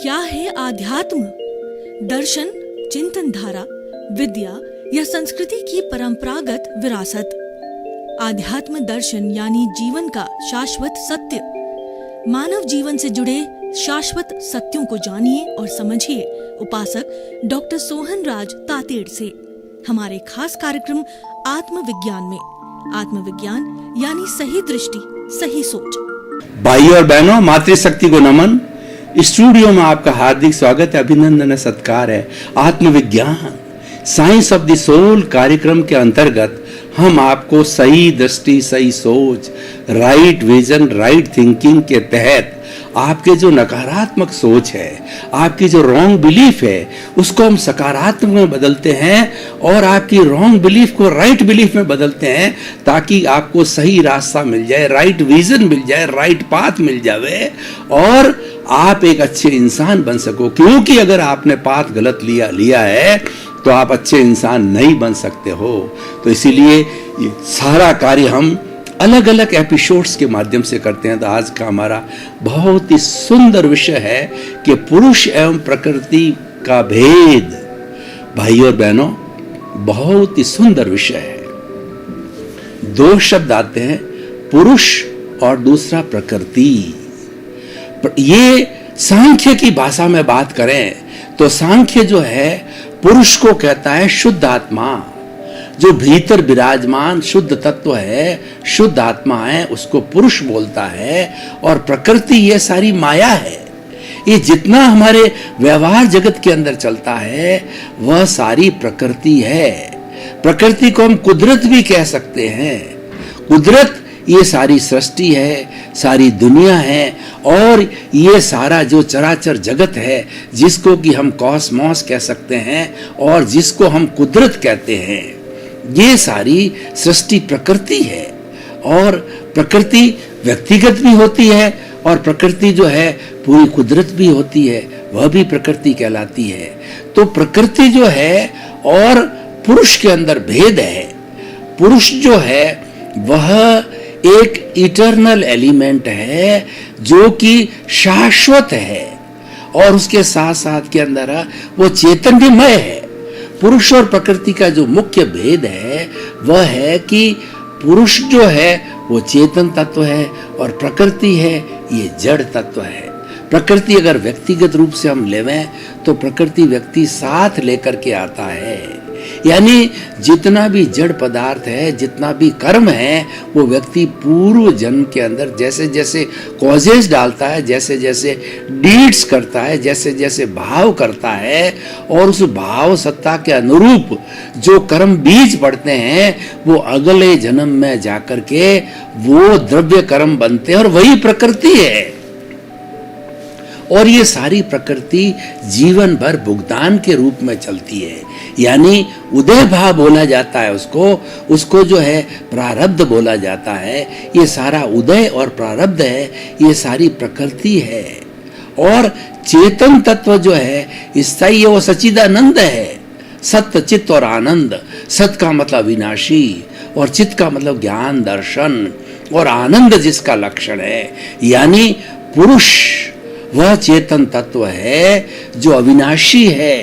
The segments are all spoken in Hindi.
क्या है आध्यात्म? दर्शन, चिंतन धारा, विद्या या संस्कृति की परंपरागत विरासत। आध्यात्म दर्शन यानी जीवन का शाश्वत सत्य। मानव जीवन से जुड़े शाश्वत सत्यों को जानिए और समझिए उपासक डॉक्टर सोहन राज तातेड़ से हमारे खास कार्यक्रम आत्मविज्ञान में। आत्मविज्ञान यानी सही दृष्टि, सही सोच। भाइयों और बहनों, मातृशक्ति को नमन। स्टूडियो में आपका हार्दिक स्वागत है, अभिनंदन है, सत्कार है। आत्मविज्ञान साइंस ऑफ द सोल कार्यक्रम के अंतर्गत हम आपको सही दृष्टि, सही सोच, राइट विजन, राइट थिंकिंग के तहत आपके जो नकारात्मक सोच है, आपकी जो रॉन्ग बिलीफ है, उसको हम सकारात्मक में बदलते हैं और आपकी रॉन्ग बिलीफ को राइट बिलीफ में बदलते हैं, ताकि आपको सही रास्ता मिल जाए, राइट विजन मिल जाए, राइट पाथ मिल जाए और आप एक अच्छे इंसान बन सको। क्योंकि अगर आपने पाथ गलत लिया है तो आप अच्छे इंसान नहीं बन सकते हो। तो इसीलिए ये सारा कार्य हम अलग अलग एपिसोड्स के माध्यम से करते हैं। तो आज का हमारा बहुत ही सुंदर विषय है कि पुरुष एवं प्रकृति का भेद। भाइयों और बहनों, बहुत ही सुंदर विषय है। दो शब्द आते हैं, पुरुष और दूसरा प्रकृति। ये सांख्य की भाषा में बात करें तो सांख्य जो है पुरुष को कहता है शुद्ध आत्मा, जो भीतर विराजमान शुद्ध तत्व है, शुद्ध आत्मा है, उसको पुरुष बोलता है। और प्रकृति ये सारी माया है। ये जितना हमारे व्यवहार जगत के अंदर चलता है वह सारी प्रकृति है। प्रकृति को हम कुदरत भी कह सकते हैं। कुदरत ये सारी सृष्टि है, सारी दुनिया है और ये सारा जो चराचर जगत है, जिसको कि हम कॉस्मॉस कह सकते हैं और जिसको हम कुदरत कहते हैं, ये सारी सृष्टि प्रकृति है। और प्रकृति व्यक्तिगत भी होती है और प्रकृति जो है पूरी कुदरत भी होती है, वह भी प्रकृति कहलाती है। तो प्रकृति जो है और पुरुष के अंदर भेद है। पुरुष जो है वह एक इटर्नल एलिमेंट है जो कि शाश्वत है और उसके साथ साथ के अंदर वो चैतन्यमय है। पुरुष और प्रकृति का जो मुख्य भेद है वह है कि पुरुष जो है वो चेतन तत्व है और प्रकृति है ये जड़ तत्व है। प्रकृति अगर व्यक्तिगत रूप से हम लेवें तो प्रकृति व्यक्ति साथ लेकर के आता है। यानी जितना भी जड़ पदार्थ है, जितना भी कर्म है, वो व्यक्ति पूर्व जन्म के अंदर जैसे जैसे कॉजेस डालता है, जैसे जैसे डीड्स करता है, जैसे जैसे भाव करता है और उस भाव सत्ता के अनुरूप जो कर्म बीज पड़ते हैं वो अगले जन्म में जाकर के वो द्रव्य कर्म बनते हैं और वही प्रकृति है। और ये सारी प्रकृति जीवन भर भुगतान के रूप में चलती है। यानी उदय भाव बोला जाता है उसको जो है प्रारब्ध बोला जाता है। ये सारा उदय और प्रारब्ध है, ये सारी प्रकृति है। और चेतन तत्व जो है स्थायी है, वो सच्चिदानंद है। सत्य, चित्त और आनंद। सत का मतलब विनाशी और चित्त का मतलब ज्ञान दर्शन और आनंद जिसका लक्षण है। यानी पुरुष वह चेतन तत्व है जो अविनाशी है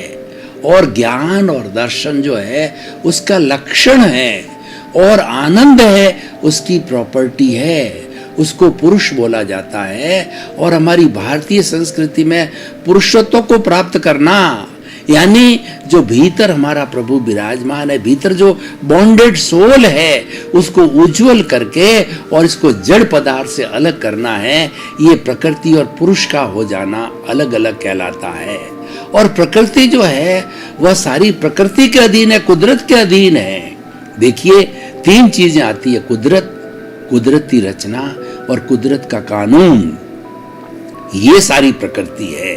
और ज्ञान और दर्शन जो है उसका लक्षण है और आनंद है उसकी प्रॉपर्टी है। उसको पुरुष बोला जाता है। और हमारी भारतीय संस्कृति में पुरुषत्व को प्राप्त करना यानी जो भीतर हमारा प्रभु विराजमान है, भीतर जो बॉन्डेड सोल है, उसको उज्जवल करके और इसको जड़ पदार्थ से अलग करना है। ये प्रकृति और पुरुष का हो जाना अलग अलग कहलाता है। और प्रकृति जो है वह सारी प्रकृति के अधीन है, कुदरत के अधीन है। देखिए, तीन चीजें आती है, कुदरत, कुदरती रचना और कुदरत का कानून। ये सारी प्रकृति है।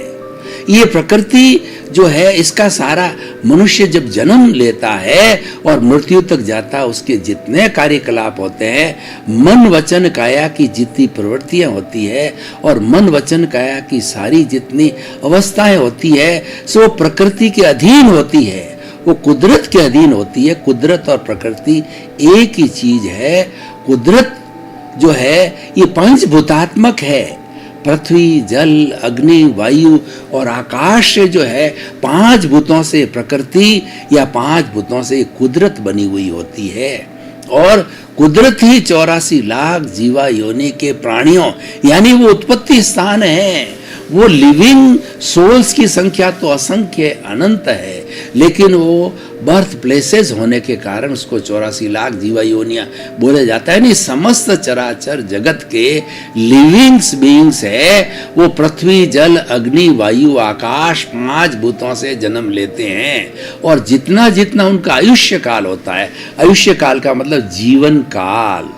ये प्रकृति जो है इसका सारा मनुष्य जब जन्म लेता है और मृत्यु तक जाता है, उसके जितने कार्यकलाप होते हैं, मन वचन काया की जितनी प्रवृत्तियां होती है और मन वचन काया की सारी जितनी अवस्थाएं होती है, सो प्रकृति के अधीन होती है, वो कुदरत के अधीन होती है। कुदरत और प्रकृति एक ही चीज है। कुदरत जो है ये पंचभूतात्मक है। पृथ्वी, जल, अग्नि, वायु और आकाश से जो है 5 भूतों से प्रकृति या 5 भूतों से कुदरत बनी हुई होती है। और कुदरत ही 84 लाख जीवा योनि के प्राणियों यानी वो उत्पत्ति स्थान है। वो लिविंग सोल्स की संख्या तो असंख्य अनंत है, लेकिन वो बर्थ प्लेसेस होने के कारण उसको 84 लाख जीवा योनियां बोला जाता है। नहीं, समस्त चराचर जगत के लिविंग्स बीइंग्स है वो पृथ्वी, जल, अग्नि, वायु, आकाश 5 भूतों से जन्म लेते हैं। और जितना जितना उनका आयुष्य काल होता है, आयुष्य काल का मतलब जीवन काल,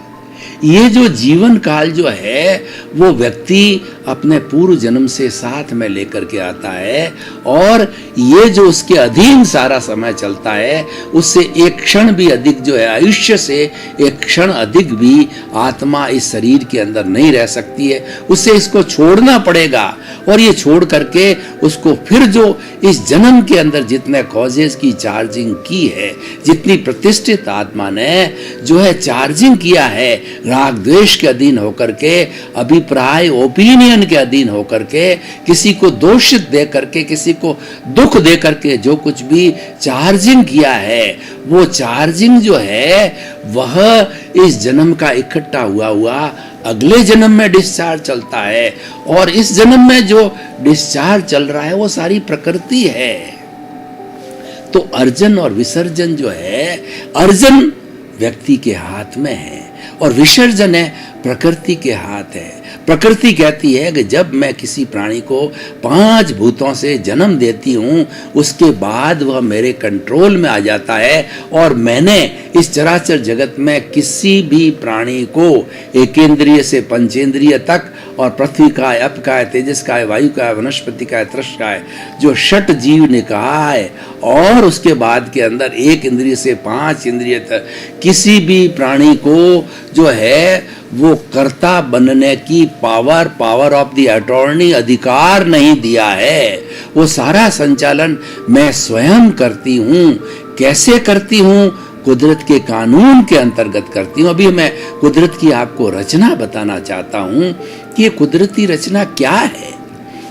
ये जो जीवन काल जो है वो व्यक्ति अपने पूर्व जन्म से साथ में लेकर के आता है। और ये जो उसके अधीन सारा समय चलता है उससे एक क्षण भी अधिक जो है, आयुष्य से एक क्षण अधिक भी आत्मा इस शरीर के अंदर नहीं रह सकती है। उससे इसको छोड़ना पड़ेगा। और ये छोड़ करके उसको फिर जो इस जन्म के अंदर जितने कॉजेस की चार्जिंग की है, जितनी प्रतिष्ठित आत्मा ने जो है चार्जिंग किया है राग द्वेष के अधीन होकर के, अभिप्राय ओपिनियन के अधीन होकर के, किसी को दोषित दे करके, किसी को दुख दे करके जो कुछ भी चार्जिंग किया है, वो चार्जिंग जो है वह इस जन्म का इकट्ठा हुआ अगले जन्म में डिस्चार्ज चलता है। और इस जन्म में जो डिस्चार्ज चल रहा है वो सारी प्रकृति है। तो अर्जन और विसर्जन जो है, अर्जन व्यक्ति के हाथ में है और विसर्जन है प्रकृति के हाथ है। प्रकृति कहती है कि जब मैं किसी प्राणी को 5 भूतों से जन्म देती हूँ उसके बाद वह मेरे कंट्रोल में आ जाता है। और मैंने इस चराचर जगत में किसी भी प्राणी को एकेंद्रिय से पंचेंद्रिय तक, और पृथ्वी का है, अप का है, तेजस का है, वायु का है, वनस्पति का है, तृष का है, जो 6 जीव ने कहा है, और उसके बाद के अंदर 1 इंद्रिय से 5 इंद्रिय तक किसी भी प्राणी को जो है वो कर्ता बनने की पावर ऑफ द अटॉर्नी अधिकार नहीं दिया है। वो सारा संचालन मैं स्वयं करती हूँ। कैसे करती हूँ? कुदरत के कानून के अंतर्गत करती हूँ। अभी मैं कुदरत की आपको रचना बताना चाहता हूँ कि ये कुदरती रचना क्या है।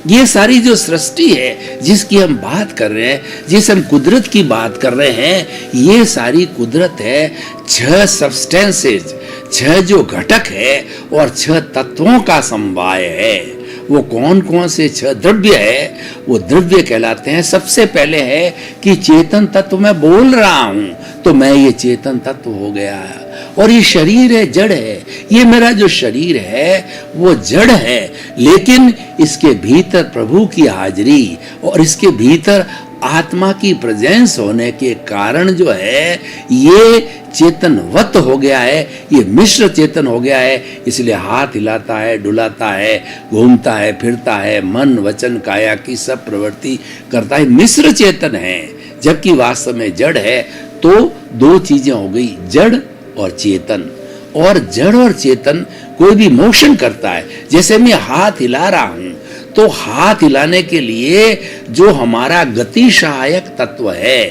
ये सारी जो सृष्टि है जिसकी हम बात कर रहे हैं, जिस हम कुदरत की बात कर रहे हैं, ये सारी कुदरत है 6 सब्सटेंसेस, 6 जो घटक है और 6 तत्वों का समवाय है। वो कौन कौन से 6 द्रव्य है? वो द्रव्य कहलाते हैं, सबसे पहले है कि चेतन तत्व मैं बोल रहा हूं तो मैं ये चेतन तत्व हो गया है। और ये शरीर है, जड़ है। ये मेरा जो शरीर है वो जड़ है, लेकिन इसके भीतर प्रभु की हाजिरी और इसके भीतर आत्मा की प्रेजेंस होने के कारण जो है ये चेतनवत हो गया है, ये मिश्र चेतन हो गया है। इसलिए हाथ हिलाता है, डुलाता है, घूमता है, फिरता है, मन वचन काया की सब प्रवृत्ति करता है, मिश्र चेतन है। जबकि वास्तव में जड़ है। तो 2 चीजें हो गई, जड़ और चेतन। और जड़ और चेतन कोई भी मोशन करता है, जैसे मैं हाथ हिला रहा हूं तो हाथ हिलाने के लिए जो हमारा गति सहायक तत्व है,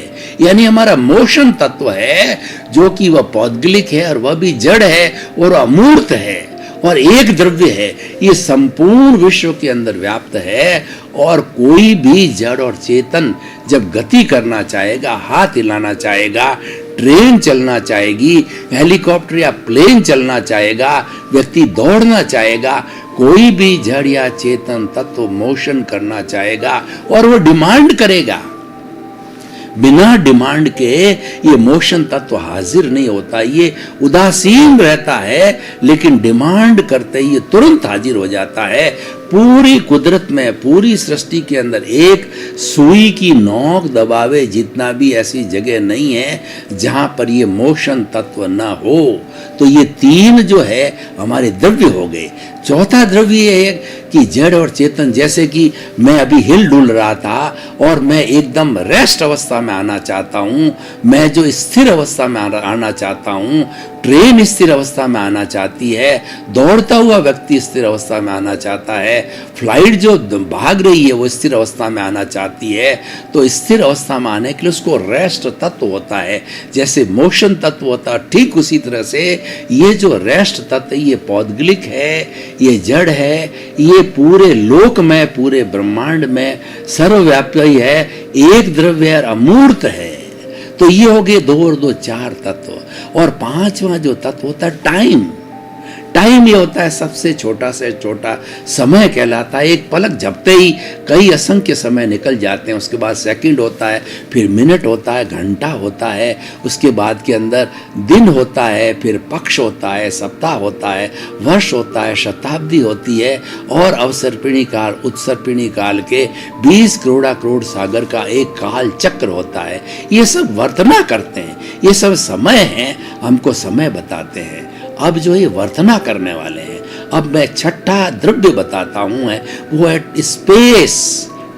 यानी हमारा मोशन तत्व है, जो कि वह पौद्गलिक है और वह भी जड़ है और अमूर्त है और एक द्रव्य है। ये संपूर्ण विश्व के अंदर व्याप्त है। और कोई भी जड़ और चेतन जब गति करना चाहेगा, हाथ हिलाना चाहेगा, ट्रेन चलना चाहेगी, हेलीकॉप्टर या प्लेन चलना चाहेगा, व्यक्ति दौड़ना चाहेगा, कोई भी जड़ या चेतन तत्व मोशन करना चाहेगा और वो डिमांड करेगा। बिना डिमांड के ये मोशन तत्व हाजिर नहीं होता, ये उदासीन रहता है, लेकिन डिमांड करते ही ये तुरंत हाजिर हो जाता है। पूरी कुदरत में, पूरी सृष्टि के अंदर एक सुई की नोक दबावे जितना भी ऐसी जगह नहीं है जहां पर ये मोशन तत्व ना हो। तो ये 3 जो है हमारे द्रव्य हो गए। चौथा द्रव्य है कि जड़ और चेतन, जैसे कि मैं अभी हिल डुल रहा था और मैं एकदम रेस्ट अवस्था में आना चाहता हूँ, मैं जो स्थिर अवस्था में आना चाहता हूँ, ट्रेन स्थिर अवस्था में आना चाहती है, दौड़ता हुआ व्यक्ति स्थिर अवस्था में आना चाहता है, फ्लाइट जो भाग रही है वो स्थिर अवस्था में आना चाहती है, तो स्थिर अवस्था में आने के लिए उसको रेस्ट तत्व होता है, जैसे मोशन तत्व होता है, ठीक उसी तरह से ये जो रेस्ट तत्व, ये पौद्गलिक है, ये जड़ है, ये पूरे लोक में, पूरे ब्रह्मांड में सर्वव्यापी है, एक द्रव्य और अमूर्त है। तो ये हो गए 2 और 2 4 तत्व। और 5वां जो तत्व होता है टाइम। टाइम ये होता है सबसे छोटा से छोटा समय कहलाता है। एक पलक झपते ही कई असंख्य समय निकल जाते हैं। उसके बाद सेकंड होता है, फिर मिनट होता है, घंटा होता है, उसके बाद के अंदर दिन होता है, फिर पक्ष होता है, सप्ताह होता है, वर्ष होता है, शताब्दी होती है, और अवसर्पिणी काल, उत्सर्पिणी काल के 20 करोड़ सागर का एक काल चक्र होता है। ये सब वर्तना करते हैं, ये सब समय है, हमको समय बताते हैं। अब जो ये वर्तना करने वाले हैं, अब मैं छठा द्रव्य बताता हूं, है वो है स्पेस,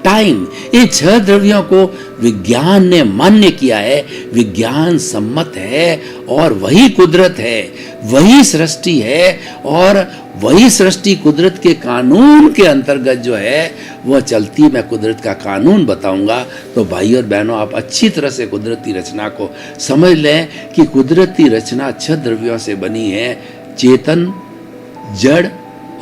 टाइम। ये 6 द्रव्यों को विज्ञान ने मान्य किया है, विज्ञान सम्मत है, और वही कुदरत है, वही सृष्टि है, और वही सृष्टि कुदरत के कानून के अंतर्गत जो है वह चलती। मैं कुदरत का कानून बताऊंगा तो भाई और बहनों आप अच्छी तरह से कुदरती रचना को समझ लें कि कुदरती रचना 6 द्रव्यों से बनी है। चेतन, जड़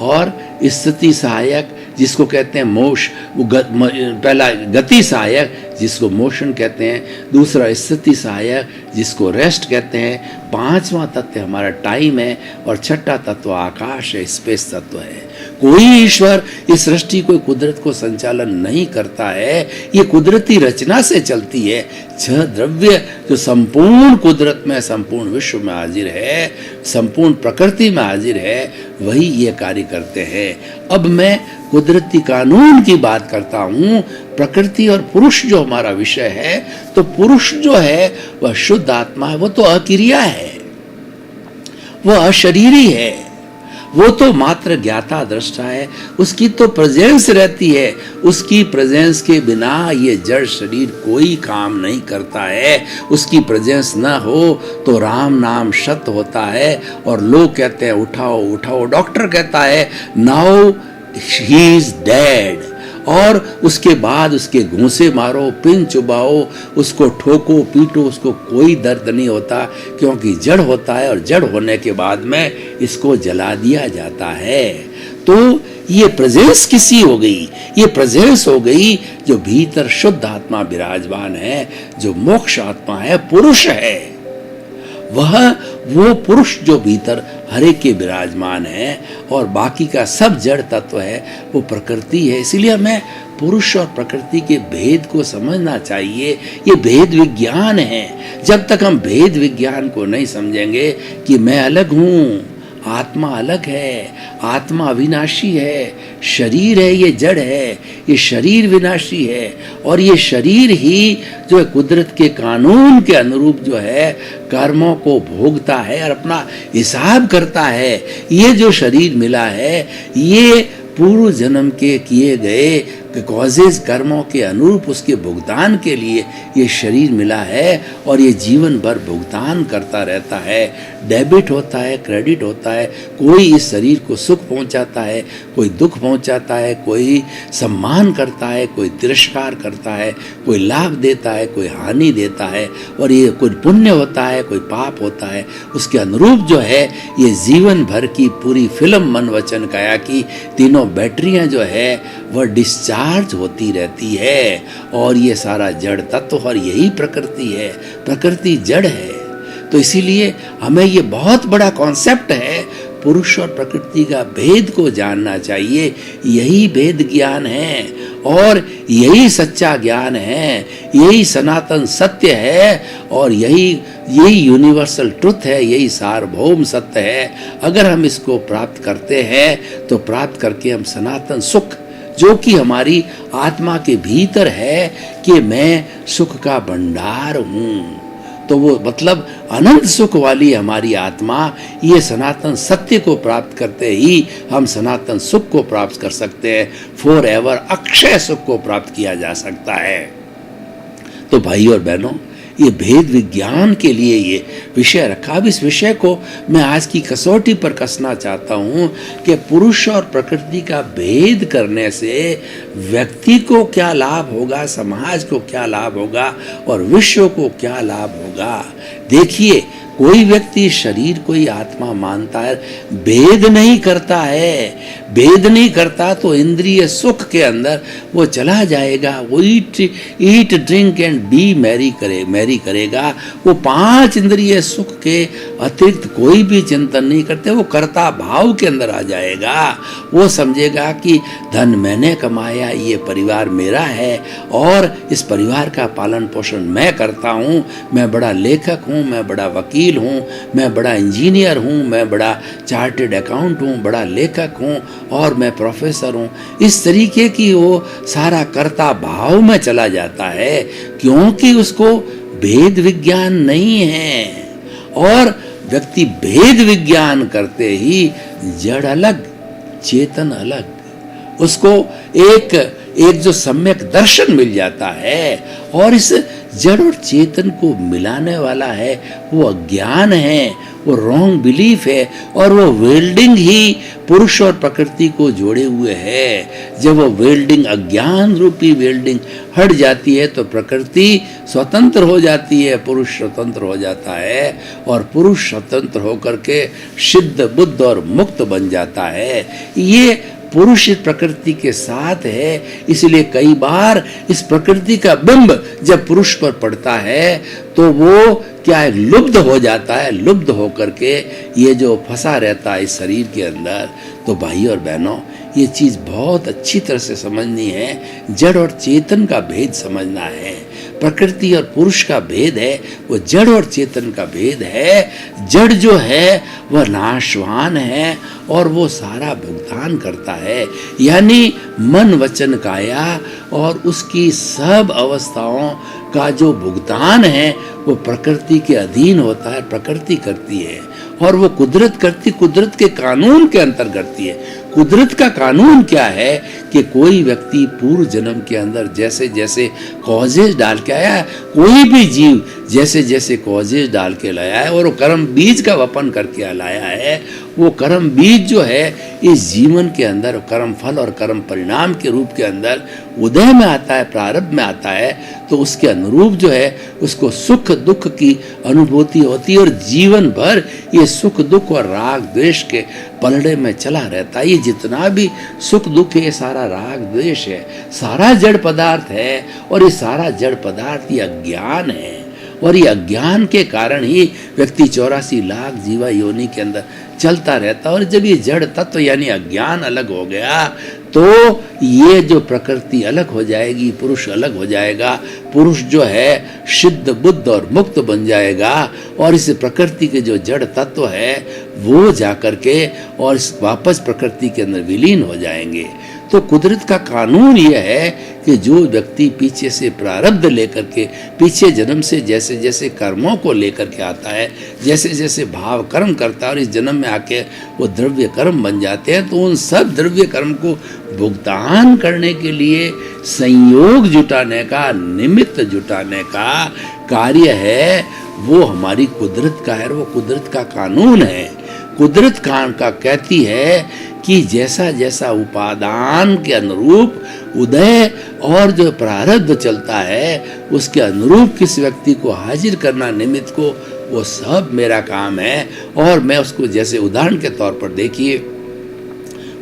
और स्थिति सहायक, जिसको कहते हैं मोश, वो पहला गति सहायक जिसको मोशन कहते हैं, दूसरा स्थिति सहायक जिसको रेस्ट कहते हैं, 5वां तत्व हमारा टाइम है, और छठा तत्व आकाश है, स्पेस तत्व है। कोई ईश्वर इस सृष्टि को, कुदरत को संचालन नहीं करता है, ये कुदरती रचना से चलती है। 6 द्रव्य जो संपूर्ण कुदरत में, संपूर्ण विश्व में हाजिर है, संपूर्ण प्रकृति में हाजिर है, वही ये कार्य करते हैं। अब मैं कुदरती कानून की बात करता हूं। प्रकृति और पुरुष जो हमारा विषय है, तो पुरुष जो है वह शुद्ध आत्मा है, वो तो अक्रिया है, वह अशरीरी है, वो तो मात्र ज्ञाता दृष्टा है, उसकी तो प्रेजेंस रहती है। उसकी प्रेजेंस के बिना ये जड़ शरीर कोई काम नहीं करता है। उसकी प्रेजेंस न हो तो राम नाम सत्य होता है, और लोग कहते हैं उठाओ उठाओ, डॉक्टर कहता है नाउ ही इज डेड, और उसके बाद उसके घूंसे मारो, पिन चुबाओ, उसको ठोको पीटो, उसको कोई दर्द नहीं होता, क्योंकि जड़ होता है, और जड़ होने के बाद में इसको जला दिया जाता है। तो ये प्रेजेंस किसी हो गई, ये प्रेजेंस हो गई जो भीतर शुद्ध आत्मा विराजमान है, जो मोक्ष आत्मा है, पुरुष है। वो पुरुष जो भीतर हर एक के विराजमान है, और बाकी का सब जड़ तत्व है, वो प्रकृति है। इसलिए हमें पुरुष और प्रकृति के भेद को समझना चाहिए। ये भेद विज्ञान है। जब तक हम भेद विज्ञान को नहीं समझेंगे कि मैं अलग हूँ, आत्मा अलग है, आत्मा अविनाशी है, शरीर है ये जड़ है, ये शरीर विनाशी है, और ये शरीर ही जो है कुदरत के कानून के अनुरूप जो है कर्मों को भोगता है और अपना हिसाब करता है। ये जो शरीर मिला है, ये पूर्व जन्म के किए गए कॉजेज कर्मों के अनुरूप उसके भुगतान के लिए ये शरीर मिला है, और ये जीवन भर भुगतान करता रहता है। डेबिट होता है, क्रेडिट होता है। कोई इस शरीर को सुख पहुंचाता है, कोई दुख पहुंचाता है, कोई सम्मान करता है, कोई तिरस्कार करता है, कोई लाभ देता है, कोई हानि देता है, और ये कोई पुण्य होता है, कोई पाप होता है। उसके अनुरूप जो है ये जीवन भर की पूरी फिल्म मन वचन काया की तीनों बैटरियां जो है वह डिस्चार्ज होती रहती है। और ये सारा जड़ तत्व, और यही प्रकृति है, प्रकृति जड़ है। तो इसीलिए हमें ये बहुत बड़ा कॉन्सेप्ट है, पुरुष और प्रकृति का भेद को जानना चाहिए। यही भेद ज्ञान है, और यही सच्चा ज्ञान है, यही सनातन सत्य है, और यही यूनिवर्सल ट्रुथ है, यही सार्वभौम सत्य है। अगर हम इसको प्राप्त करते हैं तो प्राप्त करके हम सनातन सुख, जो कि हमारी आत्मा के भीतर है कि मैं सुख का भंडार हूँ, तो वो मतलब अनंत सुख वाली हमारी आत्मा, ये सनातन सत्य को प्राप्त करते ही हम सनातन सुख को प्राप्त कर सकते हैं। फॉर एवर अक्षय सुख को प्राप्त किया जा सकता है। तो भाई और बहनों, ये भेद विज्ञान के लिए ये विषय रखा। अब इस विषय को मैं आज की कसौटी पर कसना चाहता हूँ कि पुरुष और प्रकृति का भेद करने से व्यक्ति को क्या लाभ होगा, समाज को क्या लाभ होगा और विश्व को क्या लाभ होगा। देखिए, कोई व्यक्ति शरीर को ही आत्मा मानता है, भेद नहीं करता है, भेद नहीं करता तो इंद्रिय सुख के अंदर वो चला जाएगा। वो eat drink and B Mary करेगा। वो 5 इंद्रिय सुख के अतिरिक्त कोई भी चिंतन नहीं करते, वो कर्ता भाव के अंदर आ जाएगा। वो समझेगा कि धन मैंने कमाया, ये परिवार मेरा है और इस परिवार का पालन पोषण मैं करता हूँ। मैं बड़ा लेखक हूँ, मैं बड़ा वकील हूँ, मैं बड़ा इंजीनियर हूँ, मैं बड़ा चार्टेड अकाउंट हूँ, बड़ा लेखक हूँ और मैं प्रोफेसर हूँ। इस तरीके की वो सारा कर्ता भाव में चला जाता है, क्योंकि उसको भेद विज्ञान नहीं है। और व्यक्ति भेद विज्ञान करते ही जड़ अलग चेतन अलग, उसको एक जो सम्यक दर्शन मिल जाता है। और इस जड़ और चेतन को मिलाने वाला है वो अज्ञान है, वो रॉन्ग बिलीफ है और वो वेल्डिंग ही पुरुष और प्रकृति को जोड़े हुए है। जब वो वेल्डिंग, अज्ञान रूपी वेल्डिंग हट जाती है तो प्रकृति स्वतंत्र हो जाती है, पुरुष स्वतंत्र हो जाता है और पुरुष स्वतंत्र होकर के सिद्ध, बुद्ध और मुक्त बन जाता है। ये पुरुष इस प्रकृति के साथ है, इसलिए कई बार इस प्रकृति का बिंब जब पुरुष पर पड़ता है तो वो क्या है, लुब्ध हो जाता है। लुब्ध होकर के ये जो फंसा रहता है इस शरीर के अंदर। तो भाई और बहनों, ये चीज बहुत अच्छी तरह से समझनी है। जड़ और चेतन का भेद समझना है। प्रकृति और पुरुष का भेद है, वो जड़ और चेतन का भेद है। जड़ जो है वह नाशवान है और वो सारा भुगतान करता है, यानी मन वचन काया और उसकी सब अवस्थाओं का जो भुगतान है वो प्रकृति के अधीन होता है। प्रकृति करती है और वो कुदरत करती, कुदरत के कानून के अंतर करती है। कुदरत का कानून क्या है कि कोई व्यक्ति पूर्व जन्म के अंदर जैसे जैसे कॉजेज डाल के आया है, कोई भी जीव जैसे जैसे कॉजेज डाल के लाया है और वो कर्म बीज का वपन करके लाया है, वो कर्म बीज जो है इस जीवन के अंदर कर्म फल और कर्म परिणाम के रूप के अंदर उदय में आता है, प्रारब्ध में आता है। तो उसके अनुरूप जो है उसको सुख दुख की अनुभूति होती है और जीवन भर ये सुख दुख और राग द्वेष के पलड़े में चला रहता है। ये जितना भी सुख दुख है ये सारा राग द्वेष है, सारा जड़ पदार्थ है और ये सारा जड़ पदार्थ ये अज्ञान है। और ये अज्ञान के कारण ही व्यक्ति 84 लाख जीवा योनि के अंदर चलता रहता। और जब ये जड़ तत्व यानी अज्ञान अलग हो गया तो ये जो प्रकृति अलग हो जाएगी, पुरुष अलग हो जाएगा। पुरुष जो है सिद्ध, बुद्ध और मुक्त बन जाएगा और इस प्रकृति के जो जड़ तत्व है वो जाकर के और वापस प्रकृति के अंदर विलीन हो जाएंगे। तो कुदरत का कानून यह है कि जो व्यक्ति पीछे से प्रारब्ध लेकर के, पीछे जन्म से जैसे जैसे कर्मों को लेकर के आता है, जैसे जैसे भाव कर्म करता है और इस जन्म में आके वो द्रव्य कर्म बन जाते हैं, तो उन सब द्रव्य कर्म को भुगतान करने के लिए संयोग जुटाने का, निमित्त जुटाने का कार्य है वो हमारी कुदरत का है। वो कुदरत का कानून है। कुदरत का कहती है कि जैसा जैसा उपादान के अनुरूप उदय और जो प्रारब्ध चलता है उसके अनुरूप किस व्यक्ति को हाजिर करना निमित्त को, वो सब मेरा काम है। और मैं उसको जैसे उदाहरण के तौर पर देखिए,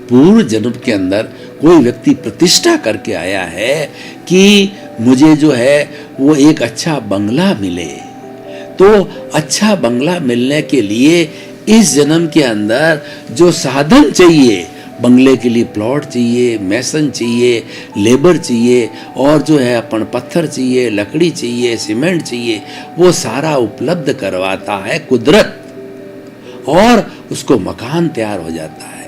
पूर्व जन्म के अंदर कोई व्यक्ति प्रतिष्ठा करके आया है कि मुझे जो है वो एक अच्छा बंगला मिले। तो अच्छा बंगला मिलने के लिए इस जन्म के अंदर जो साधन चाहिए, बंगले के लिए प्लॉट चाहिए, मैसन चाहिए, लेबर चाहिए और जो है अपन पत्थर चाहिए, लकड़ी चाहिए, सीमेंट चाहिए, वो सारा उपलब्ध करवाता है कुदरत और उसको मकान तैयार हो जाता है।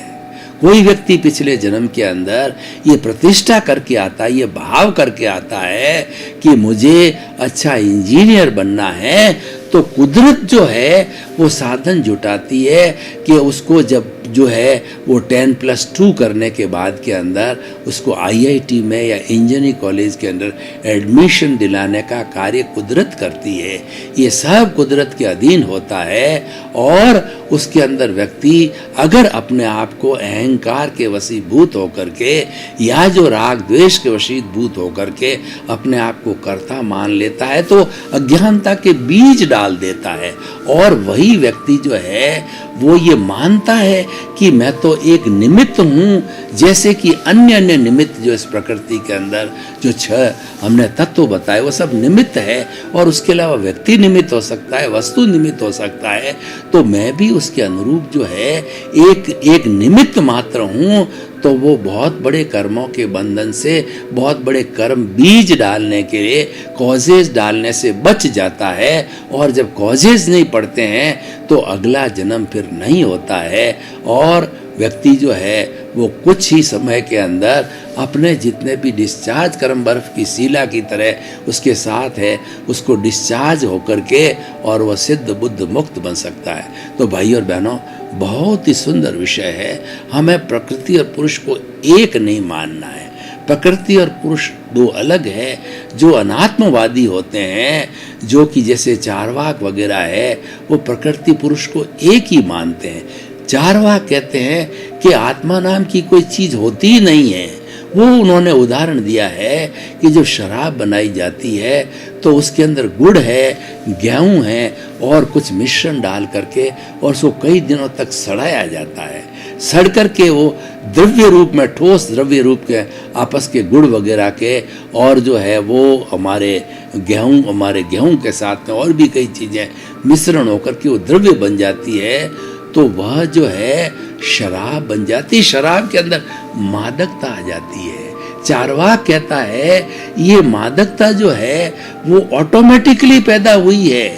कोई व्यक्ति पिछले जन्म के अंदर ये प्रतिष्ठा करके आता है, ये भाव करके आता है कि मुझे अच्छा इंजीनियर बनना है, तो कुदरत जो है वो साधन जुटाती है कि उसको जब जो है वो 10+2 करने के बाद के अंदर उसको IIT में या इंजीनियरिंग कॉलेज के अंदर एडमिशन दिलाने का कार्य कुदरत करती है। ये सब कुदरत के अधीन होता है और उसके अंदर व्यक्ति अगर अपने आप को अहंकार के वशीभूत होकर के या जो राग द्वेष के वशीभूत होकर के अपने आप को कर्ता मान लेता है तो अज्ञानता के बीज डाल देता है। और वही व्यक्ति जो है वो ये मानता है कि मैं तो एक निमित्त हूँ, जैसे कि अन्य अन्य निमित्त जो इस प्रकृति के अंदर जो 6 हमने तत्व बताए वो सब निमित्त है और उसके अलावा व्यक्ति निमित्त हो सकता है, वस्तु निमित्त हो सकता है। तो मैं भी उसके अनुरूप जो है एक निमित्त मात्र हूँ। तो वो बहुत बड़े कर्मों के बंधन से, बहुत बड़े कर्म बीज डालने के लिए कॉजेज डालने से बच जाता है। और जब कॉजेज नहीं पड़ते हैं तो अगला जन्म फिर नहीं होता है और व्यक्ति जो है वो कुछ ही समय के अंदर अपने जितने भी डिस्चार्ज कर्म बर्फ की सीला की तरह उसके साथ है उसको डिस्चार्ज होकर के और वह सिद्ध बुद्ध मुक्त बन सकता है। तो भाई और बहनों, बहुत ही सुंदर विषय है। हमें प्रकृति और पुरुष को एक नहीं मानना है। प्रकृति और पुरुष दो अलग है। जो अनात्मवादी होते हैं, जो कि जैसे चारवाक वगैरह है, वो प्रकृति पुरुष को एक ही मानते हैं। चारवाक कहते हैं कि आत्मा नाम की कोई चीज होती ही नहीं है। वो उन्होंने उदाहरण दिया है कि जब शराब बनाई जाती है तो उसके अंदर गुड़ है, गेहूं है और कुछ मिश्रण डाल करके और उसको कई दिनों तक सड़ाया जाता है। सड़ करके वो द्रव्य रूप में, ठोस द्रव्य रूप के आपस के गुड़ वगैरह के और जो है वो हमारे गेहूं के साथ में और भी कई चीजें मिश्रण होकर के वो द्रव्य बन जाती है। तो वह जो है शराब बन जाती है। शराब के अंदर मादकता आ जाती है। चारवाक कहता है ये मादकता जो है वो ऑटोमेटिकली पैदा हुई है।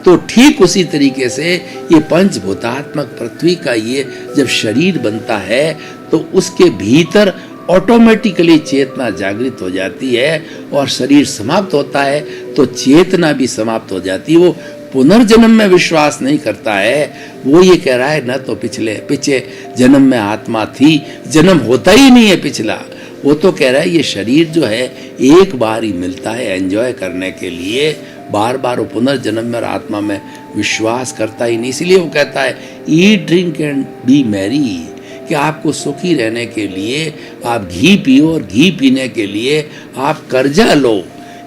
तो ठीक उसी तरीके से ये पंचभूतात्मक पृथ्वी का ये जब शरीर बनता है तो उसके भीतर ऑटोमेटिकली चेतना जागृत हो जाती है और शरीर समाप्त होता है तो चेतना भी समाप्त हो जाती है। वो पुनर्जन्म में विश्वास नहीं करता है। वो ये कह रहा है न तो पीछे जन्म में आत्मा थी, जन्म होता ही नहीं है पिछला। वो तो कह रहा है ये शरीर जो है एक बार ही मिलता है एंजॉय करने के लिए, बार बार वो पुनर्जन्म में और आत्मा में विश्वास करता ही नहीं। इसलिए वो कहता है eat drink and B Mary, कि आपको सुखी रहने के लिए आप घी पियो और घी पीने के लिए आप कर्जा लो।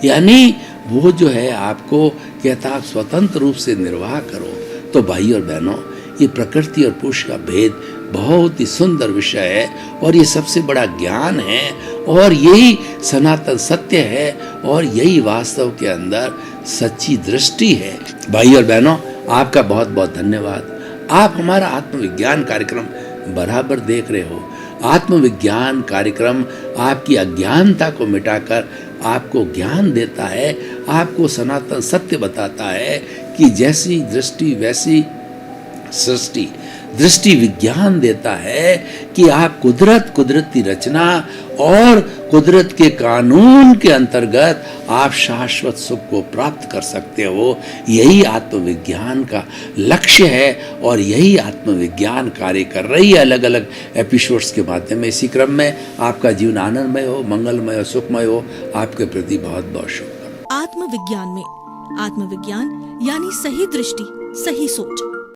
यानी वो जो है आपको कहता आप स्वतंत्र रूप से निर्वाह करो। तो भाई और बहनों, ये प्रकृति और पुरुष का भेद बहुत ही सुंदर विषय है और ये सबसे बड़ा ज्ञान है और यही सनातन सत्य है और यही वास्तव के अंदर सच्ची दृष्टि है। भाई और बहनों, आपका बहुत बहुत धन्यवाद। आप हमारा आत्मविज्ञान कार्यक्रम बराबर देख रहे हो। आत्मविज्ञान कार्यक्रम आपकी अज्ञानता को मिटाकर आपको ज्ञान देता है, आपको सनातन सत्य बताता है कि जैसी दृष्टि वैसी सृष्टि। दृष्टि विज्ञान देता है कि आप कुदरती रचना और कुदरत के कानून के अंतर्गत आप शाश्वत सुख को प्राप्त कर सकते हो। यही आत्मविज्ञान का लक्ष्य है और यही आत्मविज्ञान कार्य कर रही है अलग अलग एपिसोड्स के माध्यम में। इसी क्रम में आपका जीवन आनंदमय हो, मंगलमय हो, सुखमय हो। आपके प्रति बहुत बहुत शुभकामनाएं। आत्मविज्ञान में आत्मविज्ञान यानी सही दृष्टि, सही सोच।